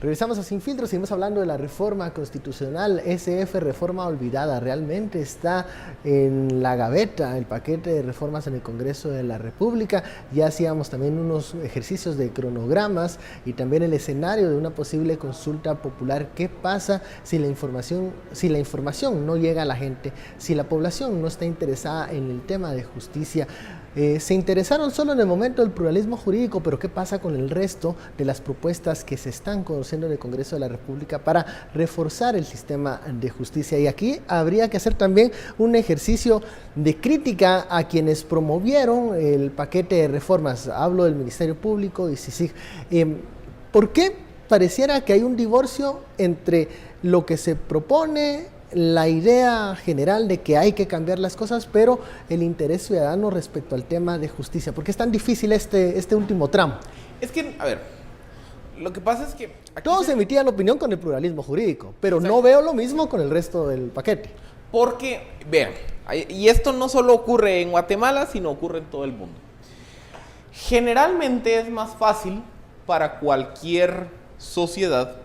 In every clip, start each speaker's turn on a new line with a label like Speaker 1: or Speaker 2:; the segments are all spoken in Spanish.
Speaker 1: Regresamos a Sin Filtro, seguimos hablando de la reforma constitucional, SF, reforma olvidada. Realmente está en la gaveta el paquete de reformas en el Congreso de la República. Ya hacíamos también unos ejercicios de cronogramas y también el escenario de una posible consulta popular. ¿Qué pasa si la información no llega a la gente? Si la población no está interesada en el tema de justicia. Se interesaron solo en el momento del pluralismo jurídico, pero ¿qué pasa con el resto de las propuestas que se están conociendo en el Congreso de la República para reforzar el sistema de justicia? Y aquí habría que hacer también un ejercicio de crítica a quienes promovieron el paquete de reformas. Hablo del Ministerio Público y CICIG. ¿Por qué pareciera que hay un divorcio entre lo que se propone, la idea general de que hay que cambiar las cosas, pero el interés ciudadano respecto al tema de justicia? ¿Por qué es tan difícil este último tramo?
Speaker 2: Es que, a ver, lo que pasa es que...
Speaker 1: Todos emitían opinión con el pluralismo jurídico, pero exacto, no veo lo mismo con el resto del paquete.
Speaker 2: Porque, vean, y esto no solo ocurre en Guatemala, sino ocurre en todo el mundo. Generalmente es más fácil para cualquier sociedad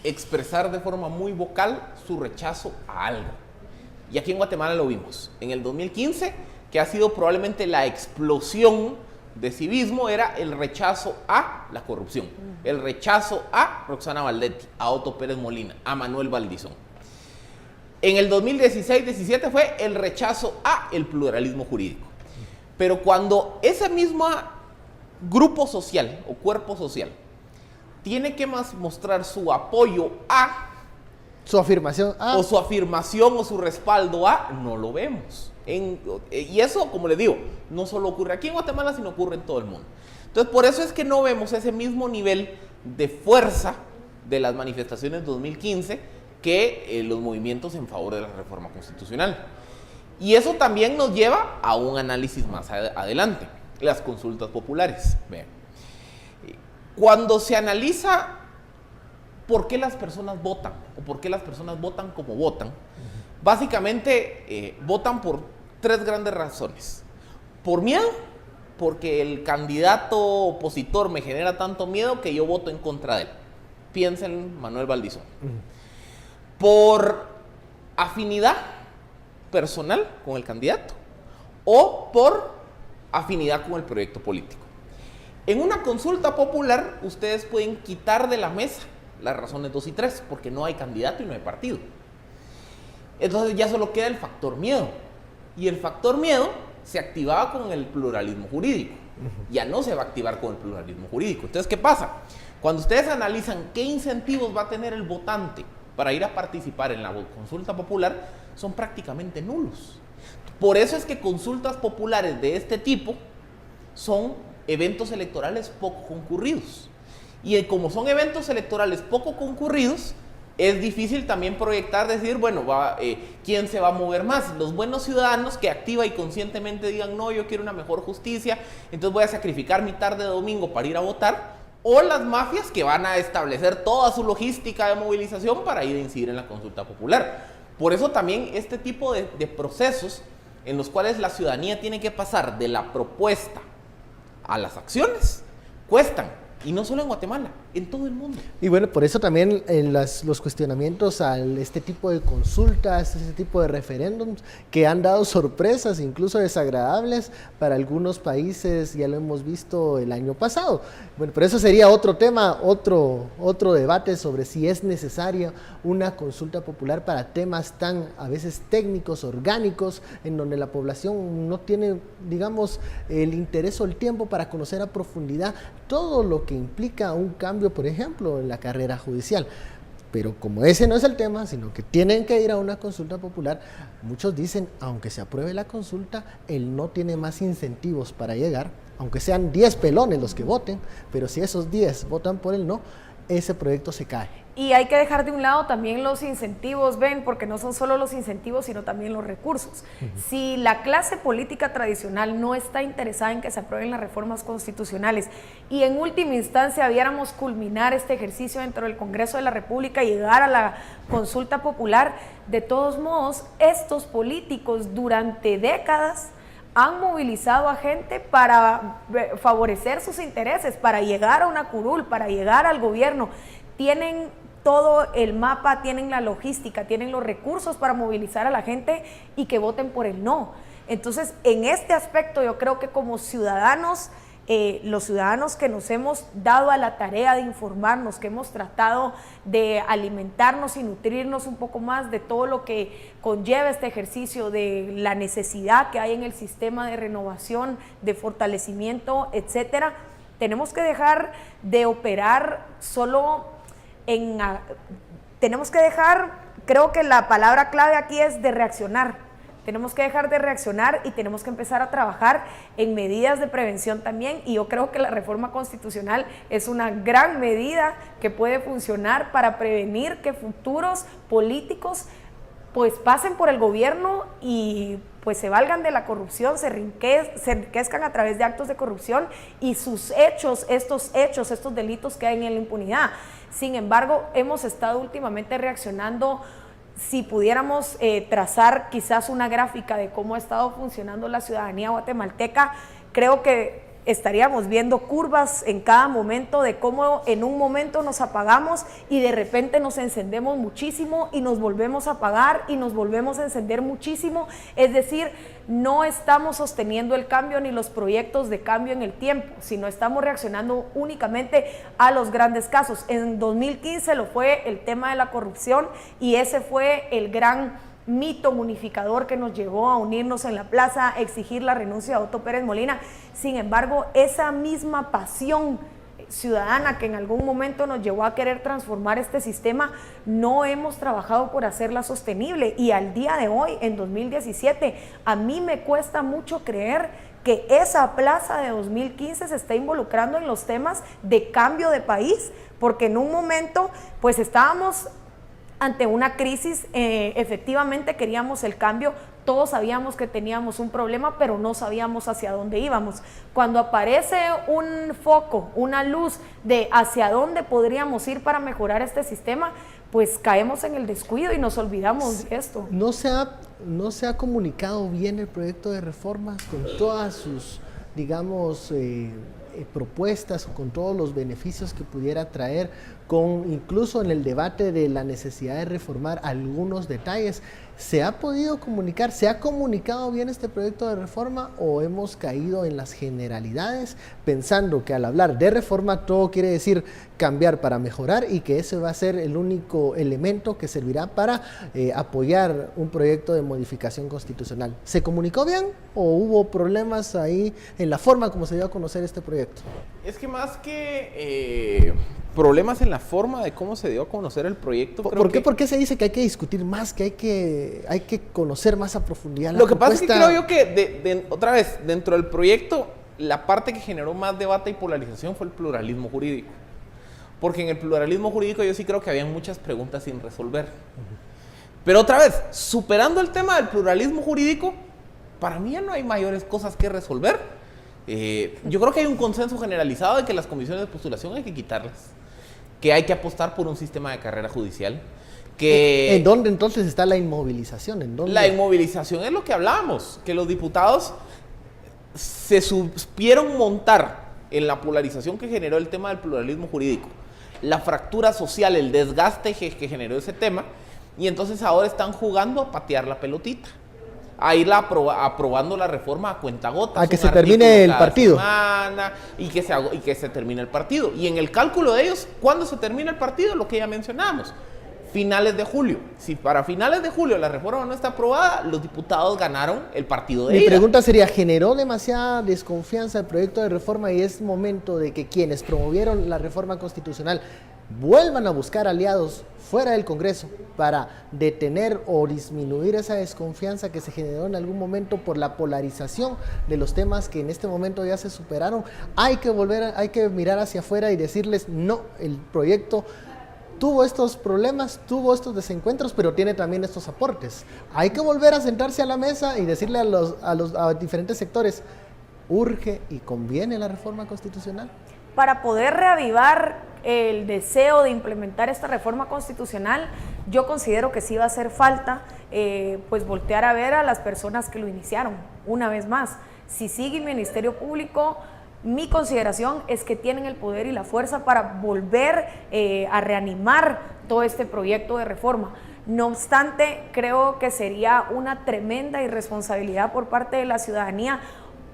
Speaker 2: expresar de forma muy vocal su rechazo a algo. Y aquí en Guatemala lo vimos. En el 2015, que ha sido probablemente la explosión de civismo, era el rechazo a la corrupción, el rechazo a Roxana Valdetti, a Otto Pérez Molina, a Manuel Valdizón. En el 2016-17 fue el rechazo a el pluralismo jurídico. Pero cuando ese mismo grupo social o cuerpo social tiene que mostrar su apoyo a...
Speaker 1: Su afirmación a...
Speaker 2: O su afirmación o su respaldo a... No lo vemos. Y eso, como les digo, no solo ocurre aquí en Guatemala, sino ocurre en todo el mundo. Entonces, por eso es que no vemos ese mismo nivel de fuerza de las manifestaciones de 2015 que los movimientos en favor de la reforma constitucional. Y eso también nos lleva a un análisis más adelante. Las consultas populares. Vean. Cuando se analiza por qué las personas votan o por qué las personas votan como votan, básicamente votan por tres grandes razones. Por miedo, porque el candidato opositor me genera tanto miedo que yo voto en contra de él. Piensen en Manuel Valdizón. Por afinidad personal con el candidato o por afinidad con el proyecto político. En una consulta popular, ustedes pueden quitar de la mesa las razones 2 y 3, porque no hay candidato y no hay partido. Entonces ya solo queda el factor miedo. Y el factor miedo se activaba con el pluralismo jurídico. Ya no se va a activar con el pluralismo jurídico. Entonces, ¿qué pasa? Cuando ustedes analizan qué incentivos va a tener el votante para ir a participar en la consulta popular, son prácticamente nulos. Por eso es que consultas populares de este tipo son eventos electorales poco concurridos. Y como son eventos electorales poco concurridos, es difícil también proyectar, decir, bueno, ¿quién se va a mover más? Los buenos ciudadanos que activa y conscientemente digan, no, yo quiero una mejor justicia, entonces voy a sacrificar mi tarde de domingo para ir a votar, o las mafias que van a establecer toda su logística de movilización para ir a incidir en la consulta popular. Por eso también este tipo de procesos en los cuales la ciudadanía tiene que pasar de la propuesta a las acciones, cuestan. Y no solo en Guatemala, en todo el mundo.
Speaker 1: Y bueno, por eso también los cuestionamientos a este tipo de consultas, este tipo de referéndums, que han dado sorpresas, incluso desagradables para algunos países, ya lo hemos visto el año pasado. Bueno, pero eso sería otro tema, otro debate sobre si es necesaria una consulta popular para temas tan, a veces, técnicos, orgánicos, en donde la población no tiene, digamos, el interés o el tiempo para conocer a profundidad todo lo que implica un cambio, por ejemplo, en la carrera judicial. Pero como ese no es el tema, sino que tienen que ir a una consulta popular, muchos dicen, aunque se apruebe la consulta, el no tiene más incentivos para llegar, aunque sean 10 pelones los que voten, pero si esos 10 votan por el no, ese proyecto se cae.
Speaker 3: Y hay que dejar de un lado también los incentivos, ven, porque no son solo los incentivos, sino también los recursos. Si la clase política tradicional no está interesada en que se aprueben las reformas constitucionales y en última instancia viéramos culminar este ejercicio dentro del Congreso de la República y llegar a la consulta popular, de todos modos, estos políticos durante décadas han movilizado a gente para favorecer sus intereses, para llegar a una curul, para llegar al gobierno. tienen todo el mapa, tienen la logística, tienen los recursos para movilizar a la gente y que voten por el no. Entonces, en este aspecto yo creo que como ciudadanos, los ciudadanos que nos hemos dado a la tarea de informarnos, que hemos tratado de alimentarnos y nutrirnos un poco más de todo lo que conlleva este ejercicio, de la necesidad que hay en el sistema de renovación, de fortalecimiento, etcétera, tenemos que dejar de operar solo en... Tenemos que dejar, creo que la palabra clave aquí es de reaccionar. Tenemos que dejar de reaccionar y tenemos que empezar a trabajar en medidas de prevención también, y yo creo que la reforma constitucional es una gran medida que puede funcionar para prevenir que futuros políticos pues pasen por el gobierno y pues se valgan de la corrupción, se enriquezcan a través de actos de corrupción y sus hechos, estos delitos que hay en la impunidad. Sin embargo, hemos estado últimamente reaccionando. Si pudiéramos trazar quizás una gráfica de cómo ha estado funcionando la ciudadanía guatemalteca, creo que estaríamos viendo curvas en cada momento de cómo en un momento nos apagamos y de repente nos encendemos muchísimo y nos volvemos a apagar y nos volvemos a encender muchísimo. Es decir, no estamos sosteniendo el cambio ni los proyectos de cambio en el tiempo, sino estamos reaccionando únicamente a los grandes casos. En 2015 lo fue el tema de la corrupción y ese fue el gran mito unificador que nos llevó a unirnos en la plaza, a exigir la renuncia de Otto Pérez Molina. Sin embargo, esa misma pasión ciudadana que en algún momento nos llevó a querer transformar este sistema, no hemos trabajado por hacerla sostenible, y al día de hoy, en 2017, a mí me cuesta mucho creer que esa plaza de 2015 se está involucrando en los temas de cambio de país, porque en un momento pues estábamos ante una crisis, efectivamente queríamos el cambio, todos sabíamos que teníamos un problema, pero no sabíamos hacia dónde íbamos. Cuando aparece un foco, una luz de hacia dónde podríamos ir para mejorar este sistema, pues caemos en el descuido y nos olvidamos de esto.
Speaker 1: No se ha comunicado bien el proyecto de reformas con todas sus, digamos, propuestas, con todos los beneficios que pudiera traer, con incluso en el debate de la necesidad de reformar algunos detalles. ¿Se ha podido comunicar? ¿Se ha comunicado bien este proyecto de reforma o hemos caído en las generalidades pensando que al hablar de reforma todo quiere decir cambiar para mejorar y que ese va a ser el único elemento que servirá para apoyar un proyecto de modificación constitucional? ¿Se comunicó bien o hubo problemas ahí en la forma como se dio a conocer este proyecto?
Speaker 2: Es que más que problemas en la forma de cómo se dio a conocer el proyecto.
Speaker 1: ¿Por qué se dice que hay que discutir más, que hay que conocer más a profundidad la
Speaker 2: Lo que
Speaker 1: propuesta?
Speaker 2: pasa es que creo yo que, otra vez, dentro del proyecto, la parte que generó más debate y polarización fue el pluralismo jurídico. Porque en el pluralismo jurídico yo sí creo que había muchas preguntas sin resolver. Pero otra vez, superando el tema del pluralismo jurídico, para mí ya no hay mayores cosas que resolver. Yo creo que hay un consenso generalizado de que las comisiones de postulación hay que quitarlas, que hay que apostar por un sistema de carrera judicial.
Speaker 1: ¿En dónde entonces está la inmovilización? ¿En dónde?
Speaker 2: La inmovilización es lo que hablábamos, que los diputados se supieron montar en la polarización que generó el tema del pluralismo jurídico, la fractura social, el desgaste que generó ese tema, y entonces ahora están jugando a patear la pelotita, a ir aprobando la reforma a cuentagotas.
Speaker 1: A que se termine el partido.
Speaker 2: Y que se termine el partido. Y en el cálculo de ellos, ¿cuándo se termina el partido? Lo que ya mencionamos, finales de julio. Si para finales de julio la reforma no está aprobada, los diputados ganaron el partido de ida.
Speaker 1: Mi pregunta sería, ¿generó demasiada desconfianza el proyecto de reforma y es momento de que quienes promovieron la reforma constitucional vuelvan a buscar aliados fuera del Congreso para detener o disminuir esa desconfianza que se generó en algún momento por la polarización de los temas que en este momento ya se superaron? Hay que mirar hacia afuera y decirles, no, el proyecto tuvo estos problemas, tuvo estos desencuentros, pero tiene también estos aportes. Hay que volver a sentarse a la mesa y decirle a diferentes sectores, urge y conviene la reforma constitucional.
Speaker 3: Para poder reavivar el deseo de implementar esta reforma constitucional, yo considero que sí va a hacer falta pues voltear a ver a las personas que lo iniciaron. Una vez más, si sigue el Ministerio Público, Mi consideración es que tienen el poder y la fuerza para volver a reanimar todo este proyecto de reforma. No obstante, creo que sería una tremenda irresponsabilidad por parte de la ciudadanía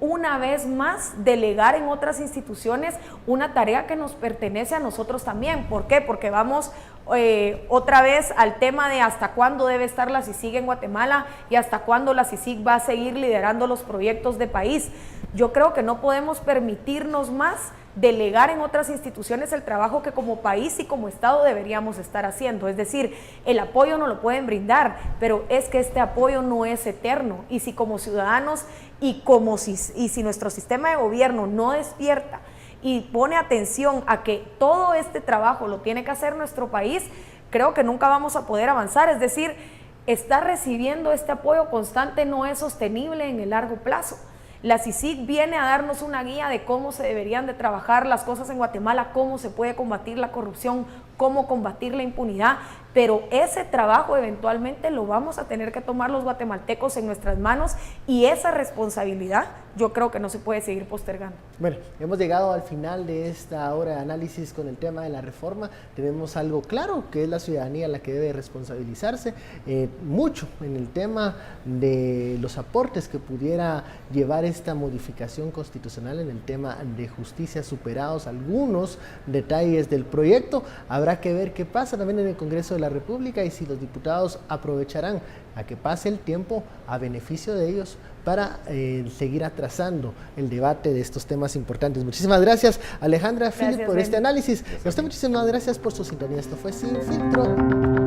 Speaker 3: una vez más delegar en otras instituciones una tarea que nos pertenece a nosotros también. ¿Por qué? Porque vamos otra vez al tema de hasta cuándo debe estar la CICIG en Guatemala y hasta cuándo la CICIG va a seguir liderando los proyectos de país. Yo creo que no podemos permitirnos más delegar en otras instituciones el trabajo que como país y como Estado deberíamos estar haciendo. Es decir, el apoyo no lo pueden brindar, pero es que este apoyo no es eterno, y si como ciudadanos y si nuestro sistema de gobierno no despierta y pone atención a que todo este trabajo lo tiene que hacer nuestro país, creo que nunca vamos a poder avanzar. Es decir, estar recibiendo este apoyo constante no es sostenible en el largo plazo. La CICIG viene a darnos una guía de cómo se deberían de trabajar las cosas en Guatemala, cómo se puede combatir la corrupción, cómo combatir la impunidad, pero ese trabajo eventualmente lo vamos a tener que tomar los guatemaltecos en nuestras manos, y esa responsabilidad yo creo que no se puede seguir postergando.
Speaker 1: Bueno, hemos llegado al final de esta hora de análisis con el tema de la reforma. Tenemos algo claro, que es la ciudadanía la que debe responsabilizarse mucho en el tema de los aportes que pudiera llevar esta modificación constitucional en el tema de justicia, superados algunos detalles del proyecto. Habrá que ver qué pasa también en el Congreso de la República y si los diputados aprovecharán a que pase el tiempo a beneficio de ellos para seguir atrasando el debate de estos temas importantes. Muchísimas gracias, Alejandra Philip, por este análisis. A usted muchísimas gracias por su sintonía. Esto fue Sin Filtro.